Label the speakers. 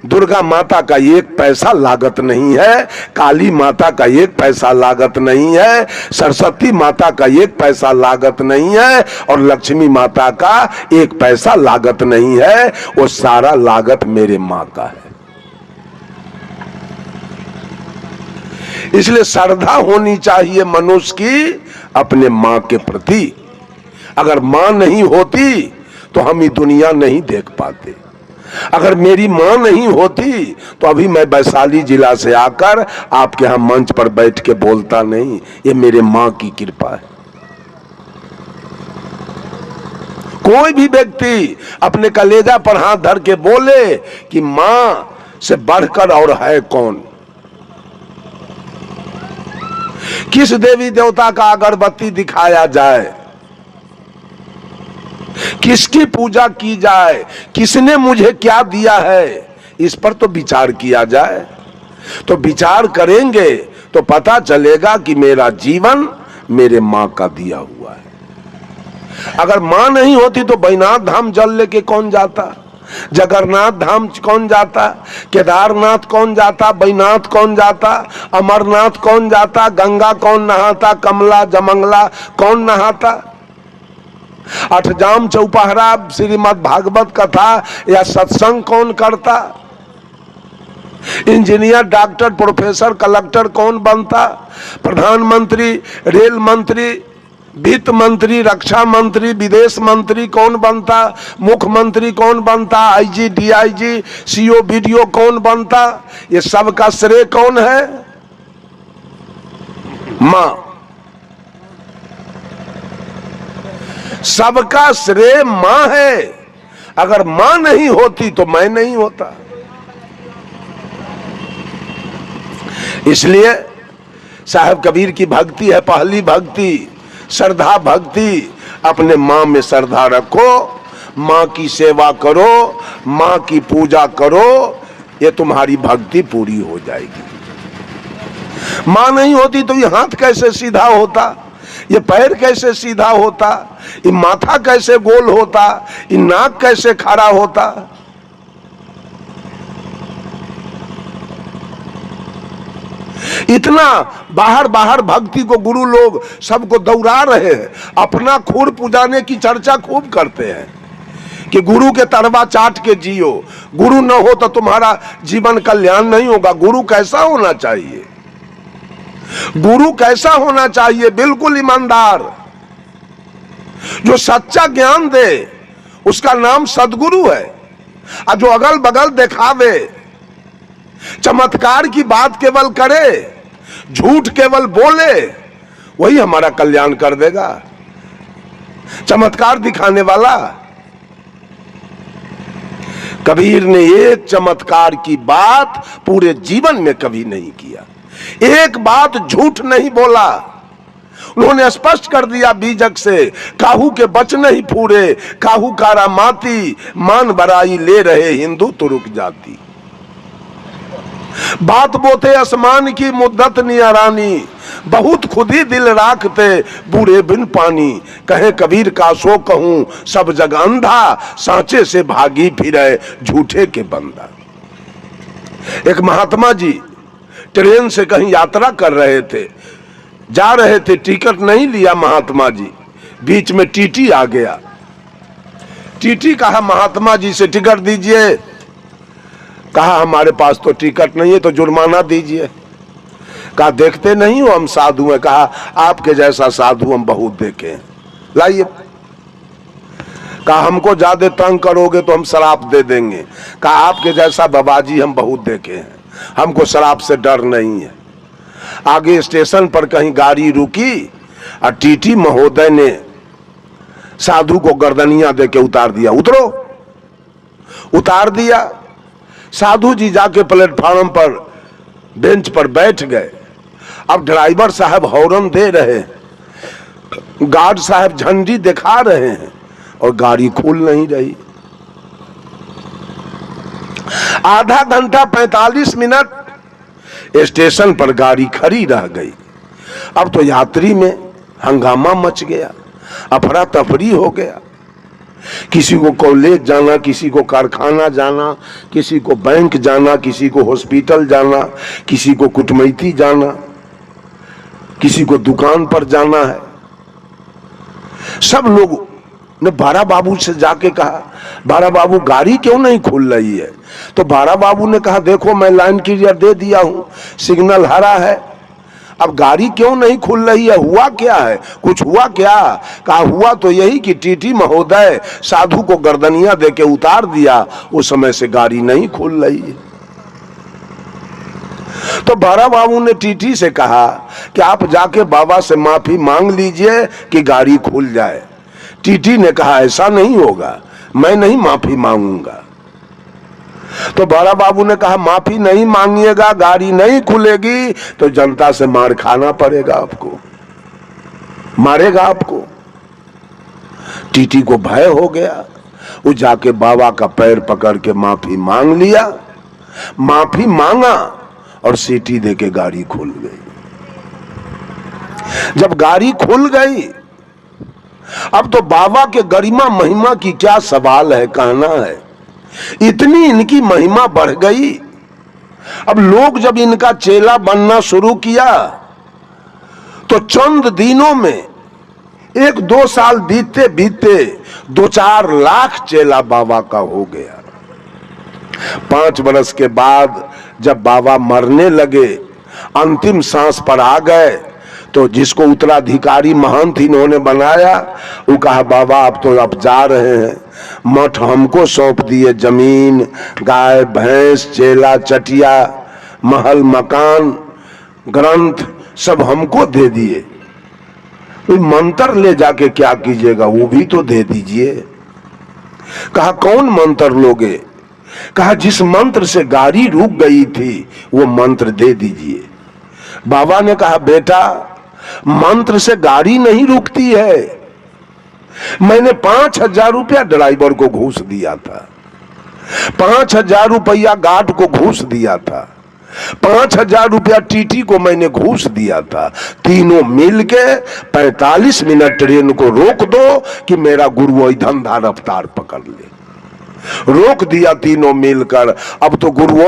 Speaker 1: दुर्गा माता का एक पैसा लागत नहीं है, काली माता का एक पैसा लागत नहीं है, सरस्वती माता का एक पैसा लागत नहीं है, और लक्ष्मी माता का एक पैसा लागत नहीं है। वो सारा लागत मेरे मां का है। इसलिए श्रद्धा होनी चाहिए मनुष्य की अपने मां के प्रति। अगर मां नहीं होती तो हम ये दुनिया नहीं देख पाते। अगर मेरी मां नहीं होती तो अभी मैं वैशाली जिला से आकर आपके यहां मंच पर बैठ के बोलता नहीं। ये मेरे मां की कृपा है। कोई भी व्यक्ति अपने कलेजा पर हाथ धर के बोले कि मां से बढ़कर और है कौन। किस देवी देवता का अगरबत्ती दिखाया जाए, किसकी पूजा की जाए, किसने मुझे क्या दिया है, इस पर तो विचार किया जाए। तो विचार करेंगे तो पता चलेगा कि मेरा जीवन मेरे मां का दिया हुआ है। अगर मां नहीं होती तो बैजनाथ धाम जल लेके कौन जाता, जगन्नाथ धाम कौन जाता, केदारनाथ कौन जाता, बैजनाथ कौन जाता, अमरनाथ कौन जाता, गंगा कौन नहाता, कमला जमंगला कौन नहाता, अठजाम चौपहरा श्रीमद् भागवत कथा या सत्संग कौन करता, इंजीनियर डॉक्टर प्रोफेसर कलेक्टर कौन बनता, प्रधानमंत्री रेल मंत्री वित्त मंत्री रक्षा मंत्री विदेश मंत्री कौन बनता, मुख्यमंत्री कौन बनता, आईजी डीआईजी सीओ बीडीओ कौन बनता। ये सब का श्रेय कौन है? मां। सबका श्रेय मां है। अगर मां नहीं होती तो मैं नहीं होता। इसलिए साहब कबीर की भक्ति है पहली भक्ति, श्रद्धा भक्ति। अपने मां में श्रद्धा रखो, मां की सेवा करो, मां की पूजा करो, ये तुम्हारी भक्ति पूरी हो जाएगी। मां नहीं होती तो ये हाथ कैसे सीधा होता, ये पैर कैसे सीधा होता, ये माथा कैसे गोल होता, ये नाक कैसे खड़ा होता। इतना बाहर बाहर भक्ति को गुरु लोग सबको दौड़ा रहे हैं। अपना खुर पुजाने की चर्चा खूब करते हैं कि गुरु के तरवा चाट के जियो, गुरु न हो तो तुम्हारा जीवन कल्याण नहीं होगा। गुरु कैसा होना चाहिए? गुरु कैसा होना चाहिए? बिल्कुल ईमानदार, जो सच्चा ज्ञान दे, उसका नाम सदगुरु है। और जो अगल बगल दिखावे, चमत्कार की बात केवल करे, झूठ केवल बोले, वही हमारा कल्याण कर देगा। चमत्कार दिखाने वाला। कबीर ने एक चमत्कार की बात पूरे जीवन में कभी नहीं किया। एक बात झूठ नहीं बोला। उन्होंने स्पष्ट कर दिया बीजक से, काहू के बच नहीं फूरे, काहू कारा माती, मान बराई ले रहे हिंदू तुरुक जाती। बात बोते आसमान की मुद्दत नियरानी, बहुत खुदी दिल राखते बूढ़े बिन पानी। कहे कबीर का सो कहूं सब जग अंधा, सांचे से भागी फिरे झूठे के बंदा। एक महात्मा जी ट्रेन से कहीं यात्रा कर रहे थे, जा रहे थे, टिकट नहीं लिया महात्मा जी। बीच में टीटी आ गया। टीटी कहा महात्मा जी से टिकट दीजिए। कहा हमारे पास तो टिकट नहीं है, तो जुर्माना दीजिए। कहा देखते नहीं हो हम साधु हैं। कहा आपके जैसा साधु हम बहुत देखे हैं, लाइए। कहा हमको ज्यादा तंग करोगे तो हम शराब दे देंगे। कहा आपके जैसा बाबाजी हम बहुत देखे हैं, हमको शराब से डर नहीं है। आगे स्टेशन पर कहीं गाड़ी रुकी और टीटी महोदय ने साधु को गर्दनिया दे के उतार दिया। उतरो। उतार दिया। साधु जी जाके प्लेटफॉर्म पर बेंच पर बैठ गए। अब ड्राइवर साहब हॉर्न दे रहे हैं, गार्ड साहब झंडी दिखा रहे हैं और गाड़ी खुल नहीं रही। आधा घंटा 45 मिनट स्टेशन पर गाड़ी खड़ी रह गई। अब तो यात्री में हंगामा मच गया, अफरा तफरी हो गया। किसी को कॉलेज जाना, किसी को कारखाना जाना, किसी को बैंक जाना, किसी को हॉस्पिटल जाना, किसी को कुटमैती जाना, किसी को दुकान पर जाना है। सब लोग ने बारा बाबू से जाके कहा, बारा बाबू गाड़ी क्यों नहीं खुल रही है? तो बारा बाबू ने कहा, देखो मैं लाइन क्लियर दे दिया हूं, सिग्नल हरा है, अब गाड़ी क्यों नहीं खुल रही है? हुआ क्या है? कुछ हुआ क्या? कहा हुआ तो यही कि टीटी महोदय साधु को गर्दनिया देके उतार दिया, उस समय से गाड़ी नहीं खुल रही है। तो बारा बाबू ने टीटी से कहा कि आप जाके बाबा से माफी मांग लीजिए कि गाड़ी खुल जाए। टीटी ने कहा ऐसा नहीं होगा, मैं नहीं माफी मांगूंगा। तो बारा बाबू ने कहा माफी नहीं मांगिएगा, गाड़ी नहीं खुलेगी तो जनता से मार खाना पड़ेगा, आपको मारेगा आपको। टीटी को भय हो गया, वो जाके बाबा का पैर पकड़ के माफी मांग लिया, माफी मांगा और सीटी देके गाड़ी खुल गई। जब गाड़ी खुल गई, अब तो बाबा के गरिमा महिमा की क्या सवाल है, कहना है। इतनी इनकी महिमा बढ़ गई, अब लोग जब इनका चेला बनना शुरू किया तो चंद दिनों में 1-2 साल बीतते बीतते 2-4 लाख चेला बाबा का हो गया। 5 बरस के बाद जब बाबा मरने लगे, अंतिम सांस पर आ गए, तो जिसको उत्तराधिकारी महंत इन्होंने बनाया, वो कहा बाबा अब तो आप जा रहे हैं, मठ हमको सौंप दिए, जमीन, गाय भैंस, चेला चटिया, महल मकान, ग्रंथ सब हमको दे दिए, कोई मंत्र ले जाके क्या कीजिएगा, वो भी तो दे दीजिए। कहा कौन मंत्र लोगे? कहा जिस मंत्र से गाड़ी रुक गई थी वो मंत्र दे दीजिए। बाबा ने कहा बेटा मंत्र से गाड़ी नहीं रुकती है, मैंने 5000 रुपया ड्राइवर को घूस दिया था, 5000 रुपया गार्ड को घूस दिया था, 5000 रुपया टीटी को मैंने घूस दिया था। तीनों मिलके 45 मिनट ट्रेन को रोक दो कि मेरा गुरु धंधा रफ्तार पकड़ ले। रोक दिया तीनों मिलकर। अब तो गुरुओं